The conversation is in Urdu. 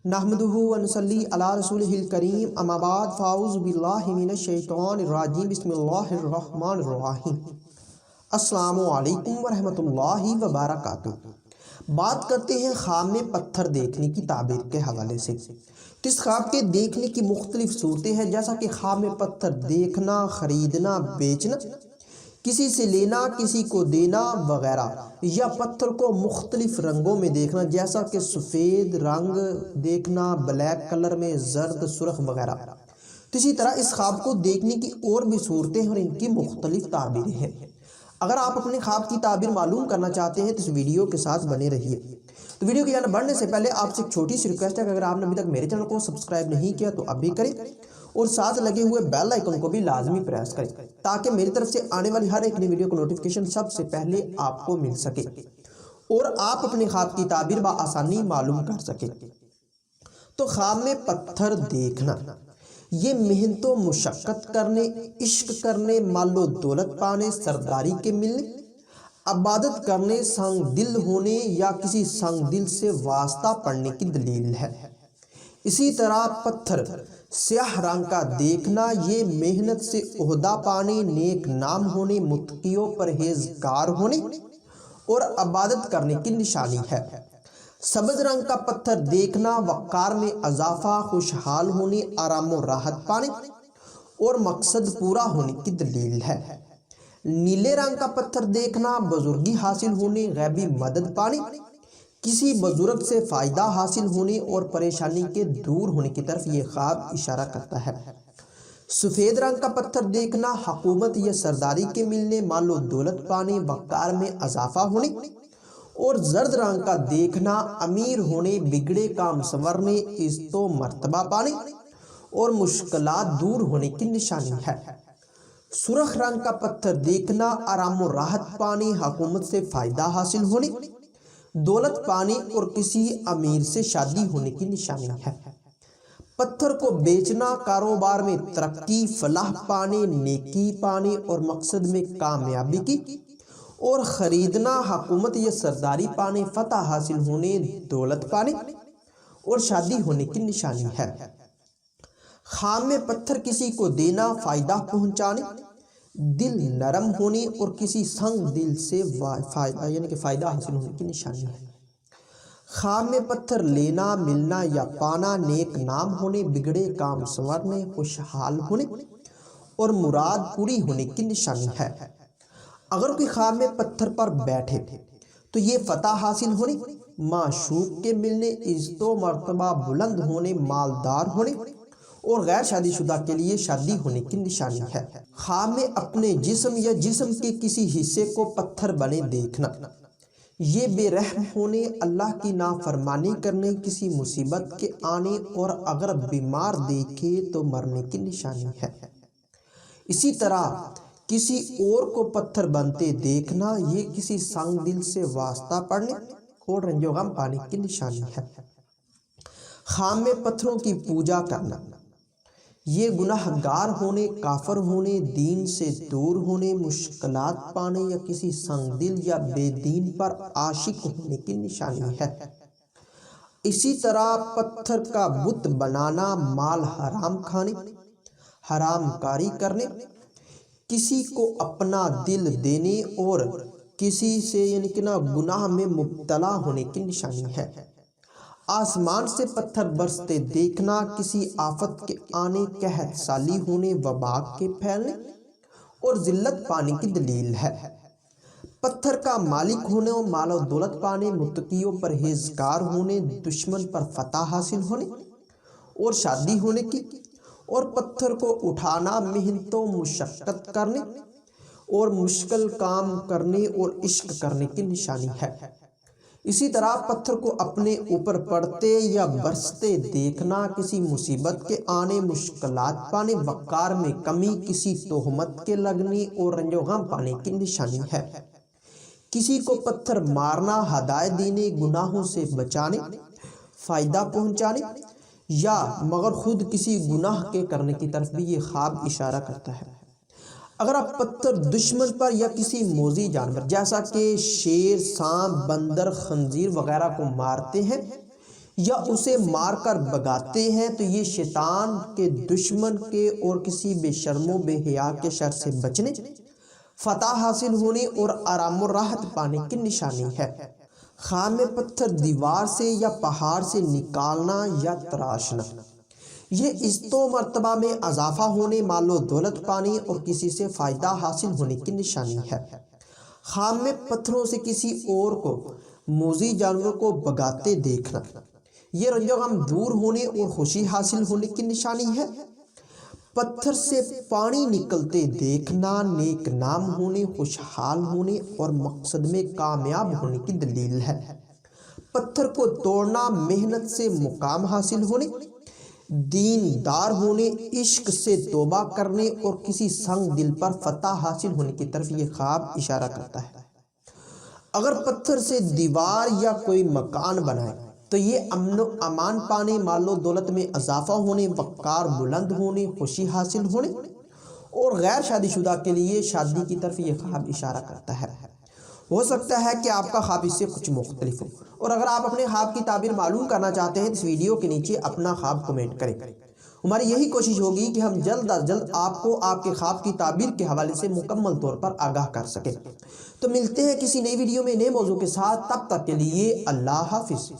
نحمدہ ونصلی علی رسولہ الکریم اما بعد فاعوذ باللہ من الشیطان الرجیم بسم اللہ الرحمن الرحیم۔ السلام علیکم ورحمۃ اللہ وبرکاتہ۔ بات کرتے ہیں خواب میں پتھر دیکھنے کی تعبیر کے حوالے سے۔ اس خواب کے دیکھنے کی مختلف صورتیں ہیں، جیسا کہ خواب میں پتھر دیکھنا، خریدنا، بیچنا، کسی سے لینا، کسی کو دینا وغیرہ، یا پتھر کو مختلف رنگوں میں دیکھنا، جیسا کہ سفید رنگ دیکھنا، بلیک کلر میں، زرد، سرخ وغیرہ۔ تو اسی طرح اس خواب کو دیکھنے کی اور بھی صورتیں ہیں اور ان کی مختلف تعبیریں ہیں۔ اگر آپ اپنے خواب کی تعبیر معلوم کرنا چاہتے ہیں تو اس ویڈیو کے ساتھ بنے رہیے۔ تو ویڈیو کی جانب بڑھنے سے پہلے آپ سے ایک چھوٹی سی ریکویسٹ ہے کہ اگر آپ نے ابھی تک میرے چینل کو سبسکرائب نہیں کیا تو اب بھی کریں اور ساتھ لگے ہوئے بیل آئیکن کو بھی لازمی پریس کریں تاکہ میری طرف سے آنے والی ہر ایک نئی ویڈیو کو نوٹیفیکیشن سب سے پہلے آپ کو مل سکے اور آپ اپنے خواب کی تعبیر بآسانی معلوم کر سکیں۔ تو خواب میں پتھر دیکھنا، یہ محنت و مشقت کرنے، عشق کرنے، مال و دولت پانے، سرداری کے ملنے، عبادت کرنے، سنگ دل ہونے یا کسی سنگ دل سے واسطہ پڑنے کی دلیل ہے۔ اسی طرح پتھر سیاہ رنگ کا دیکھنا، یہ محنت سے عہدہ پانے، نیک نام ہونے، متقی و پرہیزگار ہونے اور عبادت کرنے کی نشانی ہے۔ سبز رنگ کا پتھر دیکھنا، وقار میں اضافہ، خوشحال ہونے، آرام و راحت پانے اور مقصد پورا ہونے کی دلیل ہے۔ نیلے رنگ کا پتھر دیکھنا، بزرگی حاصل ہونے، غیبی مدد پانے، کسی بزرگ سے فائدہ حاصل ہونے اور پریشانی کے دور ہونے کی طرف یہ خواب اشارہ کرتا ہے۔ سفید رنگ کا پتھر دیکھنا، حکومت یا سرداری کے ملنے، مال و دولت پانے، وقار میں اضافہ ہونے اور زرد رنگ کا دیکھنا، امیر ہونے، بگڑے کام سنورنے، عزت و مرتبہ پانے اور مشکلات دور ہونے کی نشانی ہے۔ سرخ رنگ کا پتھر دیکھنا، آرام و راحت پانے، حکومت سے فائدہ حاصل ہونے، دولت پانے اور کسی امیر سے شادی ہونے کی نشانی ہے۔ پتھر کو بیچنا، کاروبار میں ترقی، فلاح پانے، نیکی پانے اور مقصد میں کامیابی کی، اور خریدنا، حکومت یا سرداری پانے، فتح حاصل ہونے، دولت پانے اور شادی ہونے کی نشانی ہے۔ خواب میں پتھر کسی کو دینا، فائدہ پہنچانے، دل نرم ہونے اور کسی سنگ دل سے فائدہ حاصل ہونے کی نشانی ہے۔ خواب میں پتھر لینا، ملنا یا پانا، نیک نام ہونے، بگڑے کام سنورنے، خوشحال ہونے اور مراد پوری ہونے کی نشانی ہے۔ اگر کوئی خواب میں پتھر پر بیٹھے تو یہ فتح حاصل ہونے، معشوق کے ملنے، عزت و مرتبہ بلند ہونے، مالدار ہونے اور غیر شادی شدہ کے لیے شادی ہونے کی نشانی ہے۔ خواب میں اپنے جسم یا جسم کے کسی حصے کو پتھر بنے دیکھنا، یہ بے رحم ہونے، اللہ کی نافرمانی کرنے، کسی مصیبت کے آنے اور اگر بیمار دیکھے تو مرنے کی نشانی ہے۔ اسی طرح کسی اور کو پتھر بنتے دیکھنا، یہ کسی سنگ دل سے واسطہ پڑنے اور رنج و غم پانے کی نشانی ہے۔ خواب میں پتھروں کی پوجا کرنا، یہ گناہ گار ہونے، کافر ہونے، دین سے دور ہونے، مشکلات پانے یا کسی سنگ دل یا بے دین پر عاشق ہونے کی نشانی ہے۔ اسی طرح پتھر کا بت بنانا، مال حرام کھانے، حرام کاری کرنے، کسی کو اپنا دل دینے اور کسی سے گناہ میں مبتلا ہونے کی نشانی ہے۔ آسمان سے پتھر برستے دیکھنا، کسی آفت کے آنے، قحط سالی ہونے، وبا کے پھیلنے اور ذلت پانے کی دلیل ہے۔ پتھر کا مالک ہونے اور مال و دولت پانے، متقی و پرہیزگار ہونے، دشمن پر فتح حاصل ہونے اور شادی ہونے کی، اور پتھر کو اٹھانا، محنت و مشقت کرنے اور مشکل کام کرنے اور عشق کرنے کی نشانی ہے۔ اسی طرح پتھر کو اپنے اوپر پڑتے یا برستے دیکھنا، کسی مصیبت کے آنے، مشکلات پانے، وقار میں کمی، کسی تہمت کے لگنے اور رنج و غم پانے کی نشانی ہے۔ کسی کو پتھر مارنا، ہدایت دینے، گناہوں سے بچانے، فائدہ پہنچانے یا مگر خود کسی گناہ کے کرنے کی طرف بھی یہ خواب اشارہ کرتا ہے۔ اگر آپ پتھر دشمن پر یا کسی موذی جانور جیسا کہ شیر، سانپ، بندر، خنزیر وغیرہ کو مارتے ہیں یا اسے مار کر بھگاتے ہیں تو یہ شیطان کے دشمن کے اور کسی بے شرم و بے حیا کے شر سے بچنے، فتح حاصل ہونے اور آرام و راحت پانے کی نشانی ہے۔ خام پتھر دیوار سے یا پہاڑ سے نکالنا یا تراشنا، یہ اس تو مرتبہ میں اضافہ ہونے، مال و دولت پانے اور کسی سے فائدہ حاصل ہونے کی نشانی ہے۔ خام پتھروں سے کسی اور کو موذی جانور کو بھگاتے دیکھنا، یہ رنج و غم دور ہونے اور خوشی حاصل ہونے کی نشانی ہے۔ پتھر سے پانی نکلتے دیکھنا نیک نام ہونے، خوشحال ہونے اور مقصد میں کامیاب ہونے کی دلیل ہے۔ پتھر کو توڑنا محنت سے مقام حاصل ہونے، دیندار ہونے، عشق سے توبہ کرنے اور کسی سنگ دل پر فتح حاصل ہونے کی طرف یہ خواب اشارہ کرتا ہے۔ اگر پتھر سے دیوار یا کوئی مکان بنائے تو یہ امن و امان پانے، مال و دولت میں اضافہ ہونے، وقار بلند ہونے، خوشی حاصل ہونے اور غیر شادی شدہ کے لیے شادی کی طرف یہ خواب اشارہ کرتا ہے۔ ہو سکتا ہے کہ آپ کا خواب اس سے کچھ مختلف ہو، اور اگر آپ اپنے خواب کی تعبیر معلوم کرنا چاہتے ہیں تو اس ویڈیو کے نیچے اپنا خواب کمنٹ کریں۔ ہماری یہی کوشش ہوگی کہ ہم جلد از جلد آپ کو آپ کے خواب کی تعبیر کے حوالے سے مکمل طور پر آگاہ کر سکیں۔ تو ملتے ہیں کسی نئی ویڈیو میں نئے موضوع کے ساتھ، تب تک کے لیے اللہ حافظ۔